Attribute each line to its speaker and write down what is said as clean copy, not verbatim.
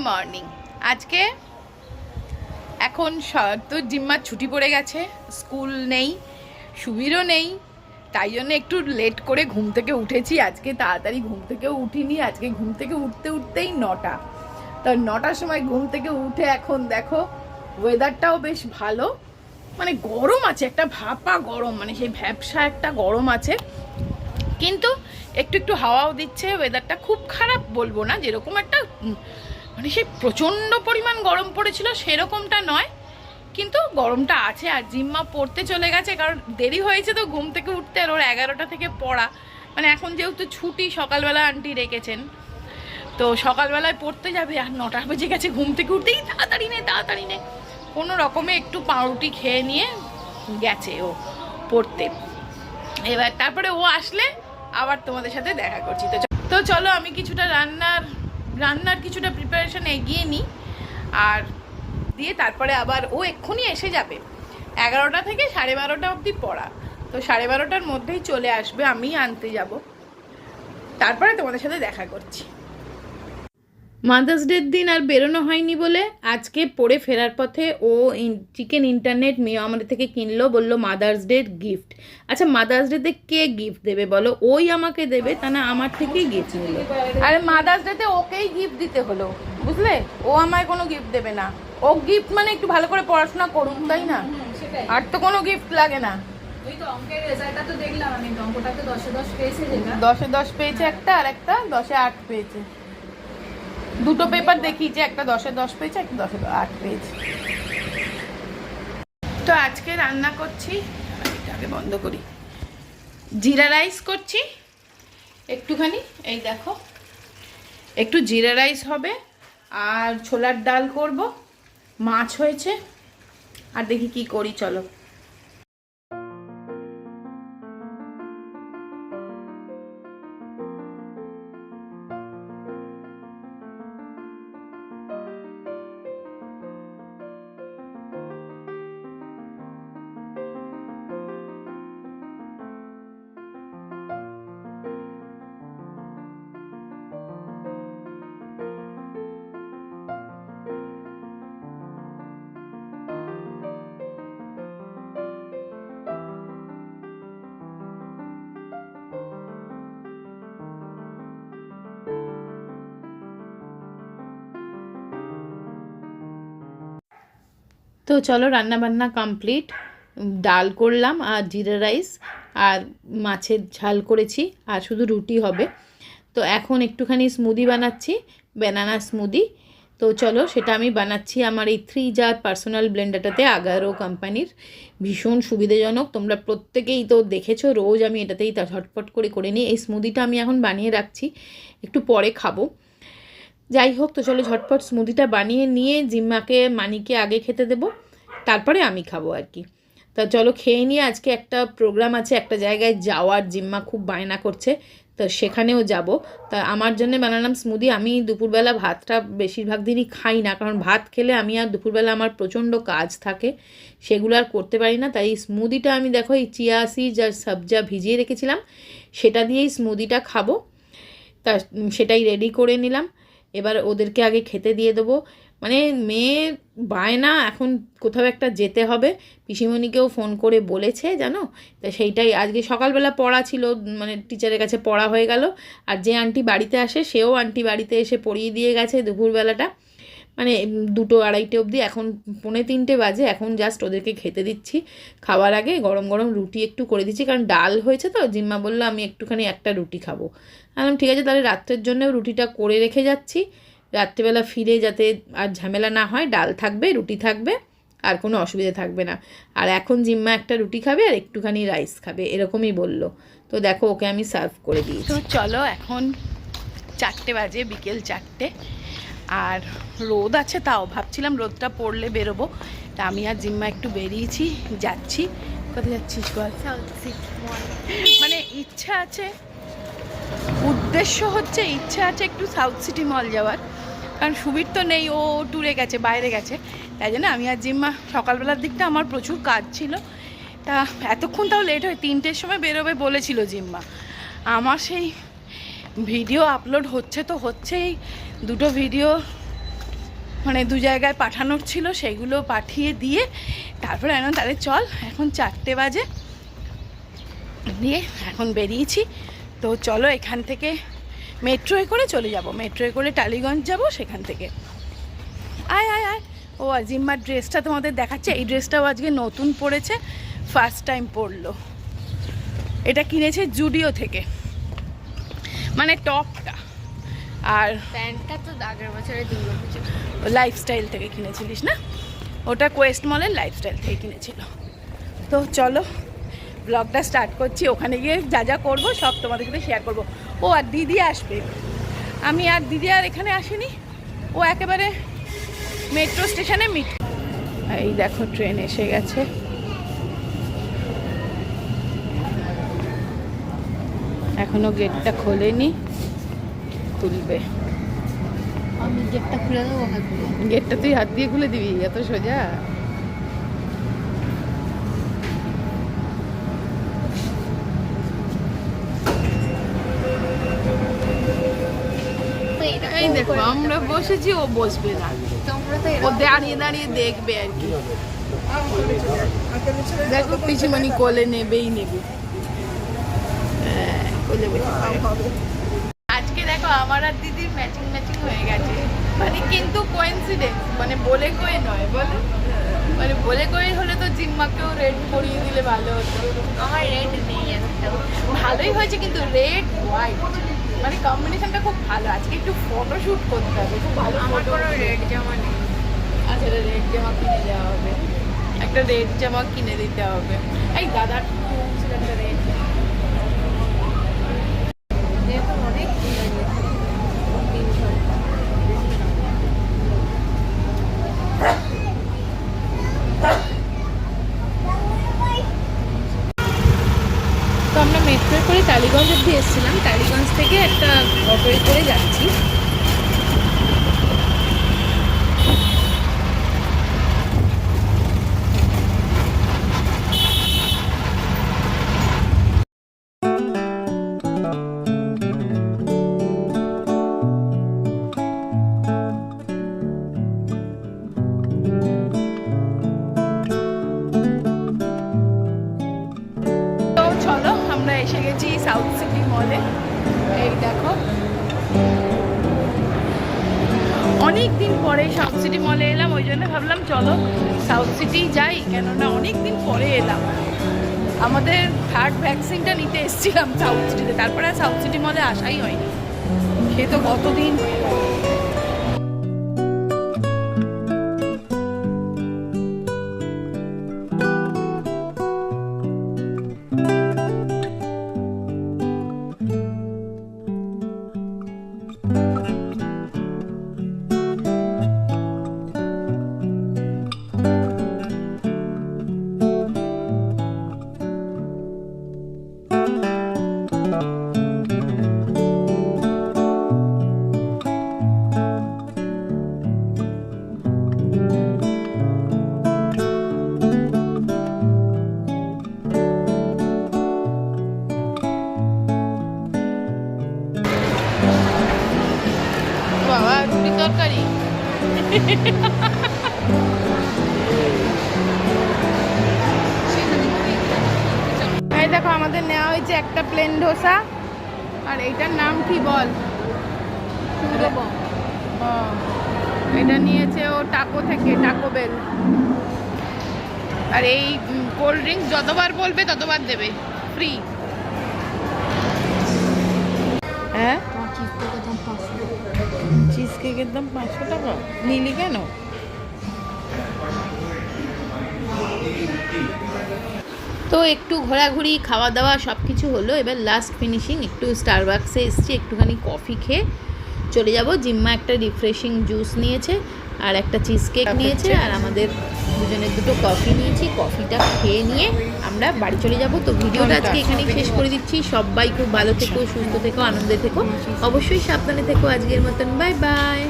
Speaker 1: Morning. আজকে এখন তো জিম্মার ছুটি পড়ে গেছে, স্কুল নেই, সুবিরও নেই, তাই জন্য একটু লেট করে ঘুম থেকে উঠেছি। আজকে তাড়াতাড়ি ঘুম থেকে উঠিনি, আজকে ঘুম থেকে উঠতেই 9টা। তো 9টার সময় ঘুম থেকে উঠে এখন দেখো ওয়েদারটাও বেশ ভালো, মানে গরম আছে, একটা ভাপা গরম, মানে সেই ভ্যাপসা একটা গরম আছে, কিন্তু একটু একটু হাওয়াও দিচ্ছে। ওয়েদারটা খুব খারাপ বলবো না, যেরকম একটা মানে সেই প্রচণ্ড পরিমাণ গরম পড়েছিল সেরকমটা নয়, কিন্তু গরমটা আছে। আর জিম্মা পড়তে চলে গেছে, কারণ দেরি হয়েছে তো ঘুম থেকে উঠতে, আর ওর 11টা থেকে পড়া, মানে এখন যেহেতু ছুটি, সকালবেলা আন্টি রেখেছেন, তো সকালবেলায় পড়তে যাবে। আর 9টা বেজে গেছে, ঘুম থেকে উঠতেই তাড়াতাড়ি নে কোনো রকমে একটু পাউরুটি খেয়ে নিয়ে গেছে ও পড়তে। এবার তারপরে ও আসলে আবার তোমাদের সাথে দেখা করছি। তো চলো আমি কিছুটা রান্নার কিছুটা প্রিপারেশন এগিয়ে নিই, আর দিয়ে তারপরে আবার ও এক্ষুনি এসে যাবে। 11টা থেকে 12:30 অবধি পড়া, তো 12:30টার মধ্যেই চলে আসবে, আমি আনতে যাব, তারপরে তোমাদের সাথে দেখা করছি। মাদার্স ডের দিন আর বেরোনো হয়নি বলে আজকে পড়ে ফেরার পথে ও চিকেন ইন্টারনেট মেয়ে আমাদের থেকে কিনলো, বললো মাদার্স ডের গিফট। আচ্ছা, মাদার্স ডেতে কে গিফট দেবে বলো? ওই আমাকে দেবে, তা না আমার থেকেই গিফট নিল। আরে মাদার্স ডেতে ওকেই গিফট দিতে হলো, বুঝলে? ও আমায় কোনো গিফট দেবে না। ও গিফট মানে একটু ভালো করে পড়াশোনা করুন, তাই না? আর তো কোনো গিফট লাগে না।
Speaker 2: ওই তো অঙ্কের রেজাল্টটা তো দেখলাম আমি, অঙ্কটাতে 10-এ 10 পেয়েছে, যেটা
Speaker 1: 10-এ 10 পেয়েছে একটা, আর একটা 10-এ 8 পেয়েছে। দুটো পেপার দেখিয়েছে, একটা 10-এ 10 পেয়েছে, একটা 10-এ 8 পেয়েছে। তো আজকে রান্না করছি, এটাকে বন্ধ করি, জিরা রাইস করছি একটুখানি, এই দেখো একটু জিরা রাইস হবে, আর ছোলার ডাল করব, মাছ হয়েছে, আর দেখি কি করি, চলো। তো চলো রান্না বান্না কমপ্লিট, ডাল করলাম আর জিরা রাইস আর মাছের ঝাল করেছি, আর শুধু রুটি হবে। তো এখন একটুখানি স্মুদি বানাচ্ছি, ব্যানানা স্মুদি। তো চলো সেটা আমি বানাচ্ছি আমার এই 3 জার পার্সোনাল ব্লেন্ডারটাতে, আগারো কোম্পানির, ভীষণ সুবিধাজনক। তোমরা প্রত্যেকেই তো দেখেছো, রোজ আমি এটাতেই ঝটপট করে নিই। এই স্মুদিটা আমি এখন বানিয়ে রাখছি, একটু পরে খাবো। যাই হোক, তো চলো ঝটপট স্মুদিটা বানিয়ে নিয়ে জিম্মাকে মানিকে আগে খেতে দেবো, তারপরে আমি খাবো আর কি। তা চলো খেয়ে নিয়ে, আজকে একটা প্রোগ্রাম আছে, একটা জায়গায় যাওয়ার, জিম্মা খুব বায়না করছে, তো সেখানেও যাব। তা আমার জন্য বানালাম স্মুদি। আমি দুপুরবেলা ভাতটা বেশিরভাগ দিনই খাই না, কারণ ভাত খেলে আমি আর দুপুরবেলা আমার প্রচণ্ড কাজ থাকে, সেগুলো আর করতে পারি না। তাই স্মুদিটা আমি দেখো এই চিয়া সিডস আর সবজা ভিজিয়ে রেখেছিলাম, সেটা দিয়েই স্মুদিটা খাবো। তা সেটাই রেডি করে নিলাম, এবার ওদেরকে আগে খেতে দিয়ে দেবো। মানে মেয়ের বায়না, এখন কোথাও একটা যেতে হবে, পিসিমণিকেও ফোন করে বলেছে জানো। তা সেইটাই, আজকে সকালবেলা পড়া ছিল, মানে টিচারের কাছে পড়া হয়ে গেল, আর যে আন্টি বাড়িতে আসে সেও আন্টি বাড়িতে এসে পড়িয়ে দিয়ে গেছে দুপুরবেলাটা, মানে 2-2:30 অবধি। এখন 2:45 বাজে, এখন জাস্ট ওদেরকে খেতে দিচ্ছি। খাওয়ার আগে গরম গরম রুটি একটু করে দিচ্ছি, কারণ ডাল হয়েছে তো। জিম্মা বললো আমি একটুখানি একটা রুটি খাবো, আমি ঠিক আছে তাহলে রাত্রের জন্যও রুটিটা করে রেখে যাচ্ছি, রাত্রেবেলা ফিরে যাতে আর ঝামেলা না হয়, ডাল থাকবে, রুটি থাকবে, আর কোনো অসুবিধা থাকবে না। আর এখন জিম্মা একটা রুটি খাবে আর একটুখানি রাইস খাবে, এরকমই বললো। তো দেখো ওকে আমি সার্ভ করে দিই। তো চলো এখন 4টে বাজে, বিকেল 4টে, আর রোদ আছে, তাও ভাবছিলাম রোদটা পড়লে বেরোবো। তা আমি আর জিম্মা একটু বেরিয়েছি, যাচ্ছি। কোথায় যাচ্ছিস বল? মানে ইচ্ছা আছে, উদ্দেশ্য হচ্ছে, ইচ্ছা আছে একটু সাউথ সিটি মল যাওয়ার, কারণ সুবীর তো নেই, ও ট্যুরে গেছে, বাইরে গেছে। তাই জন্য আমি আর জিম্মা, সকালবেলার দিকটা আমার প্রচুর কাজ ছিল, তা এতক্ষণ তাও লেট হয়, 3টের সময় বেরোবে বলেছিল জিম্মা। আমার সেই ভিডিও আপলোড হচ্ছে তো হচ্ছেই, 2টো ভিডিও মানে 2 জায়গায় পাঠানোর ছিল, সেগুলো পাঠিয়ে দিয়ে তারপরে এখন তাহলে চল, এখন 4টে বাজে, দিয়ে এখন বেরিয়েছি। তো চলো এখান থেকে মেট্রোয় করে চলে যাব, মেট্রোয় করে টালিগঞ্জ যাব, সেখান থেকে আয় আয় আয়। ও আর জিম্মার ড্রেসটা তোমাদের দেখাচ্ছে, এই ড্রেসটাও আজকে নতুন পড়েছে, ফার্স্ট টাইম পরলো। এটা কিনেছে জুডিও থেকে, মানে টপটা, আর
Speaker 2: প্যান্টটা তো আগের বছরে দুর্গাপুজো
Speaker 1: লাইফস্টাইল থেকে কিনেছিলিস না, ওটা কোয়েস্ট মলের লাইফস্টাইল থেকে কিনেছিল। তো চলো ব্লগটা স্টার্ট করছি, ওখানে গিয়ে যা যা করবো সব তোমাদের সাথে শেয়ার করবো। ও আর দিদি আসবে, আমি আর দিদি আর এখানে আসিনি, ও একেবারে মেট্রো স্টেশনে মিট। এই দেখো ট্রেন এসে গেছে, এখনো গেটটা খোলেনি, তুলবে।
Speaker 2: আমি গেটটা খুলে দেবো হাত দিয়ে।
Speaker 1: গেটটা তুই হাত দিয়ে খুলে দিবি, এত সোজা? এই দেখো আমরা বসেছি, ও বসবে না,
Speaker 2: তোমরা তো
Speaker 1: ও দাঁড়িয়ে দাঁড়িয়ে দেখবে আর কি। দেখো পিসিমণি কোলে নেবেই নেবে, হ্যাঁ, কোলে বসে হবে। আজকে দেখো আমার আর দিদির ম্যাচিং ম্যাচিং হয়ে গেছে, মানে কিন্তু কোইন্সিডেন্স, মানে বলে কয়ে নয়, বলে মানে বলে কয়ে হলে তো জিম্মাকেও রেড পরিয়ে দিলে ভালো হতো।
Speaker 2: আমার রেড নেই একটা।
Speaker 1: ভালোই হয়েছে কিন্তু রেড হোয়াইট, মানে কম্বিনেশনটা খুব ভালো। আজকে একটু ফটোশুট করতে হবে, খুব ভালো।
Speaker 2: আমার কোনো রেড জামা নেই।
Speaker 1: আচ্ছা রেড জামা কিনে দেওয়া হবে, একটা রেড জামা কিনে দিতে হবে। এই দাদার ছিল একটা রেড।
Speaker 2: যেহেতু অনেক
Speaker 1: তো আমরা মেট্রোয় করে টালিগঞ্জ অব্দি এসেছিলাম, টালিগঞ্জ থেকে একটা অটোয় করে যাচ্ছি। তো চলো আমরা এসে গেছি সাউথ সিটি মলে। এই দেখো অনেক দিন পরে সাউথ সিটি মলে এলাম, ওই জন্য ভাবলাম চলো সাউথ সিটি যাই, কেননা অনেক দিন পরে এলাম। আমাদের 3rd ভ্যাকসিনটা নিতে এসেছিলাম সাউথ সিটিতে, তারপরে আর সাউথ সিটি মলে আসাই হয়নি, সে তো কতদিন। বাবা রুটি তরকারি, এই দেখো আমাদের নেওয়া হয়েছে একটা প্লেন ধোসা, আর এইটার নাম কি বল? এটা নিয়েছে ও টাকো থেকে, টাকো বেল। আর এই কোল্ড ড্রিঙ্কস যতবার বলবে ততবার দেবে, ফ্রি। হ্যাঁ চিজ কেকের দাম 500 টাকা, নিলি কেন? তো একটু ঘোরাঘুরি, খাওয়া দাওয়া সব কিছু হলো, এবার লাস্ট ফিনিশিং একটু স্টারবাক্সে এসছি, একটুখানি কফি খেয়ে চলে যাব। জিম্মা একটা রিফ্রেশিং জুস নিয়েছে আর একটা চিজ কেক নিয়েছে, আর আমাদের দুজনের দুটো কফি নিয়েছি। কফিটা খেয়ে নিয়ে আমরা বাড়ি চলে যাব। তো ভিডিওটা আজকে এখানেই শেষ করে দিচ্ছি। সবাই খুব ভালো থেকো, সুস্থ থেকো, আনন্দে থেকো, অবশ্যই সাবধানে থেকো। আজকের মতন বাই বাই।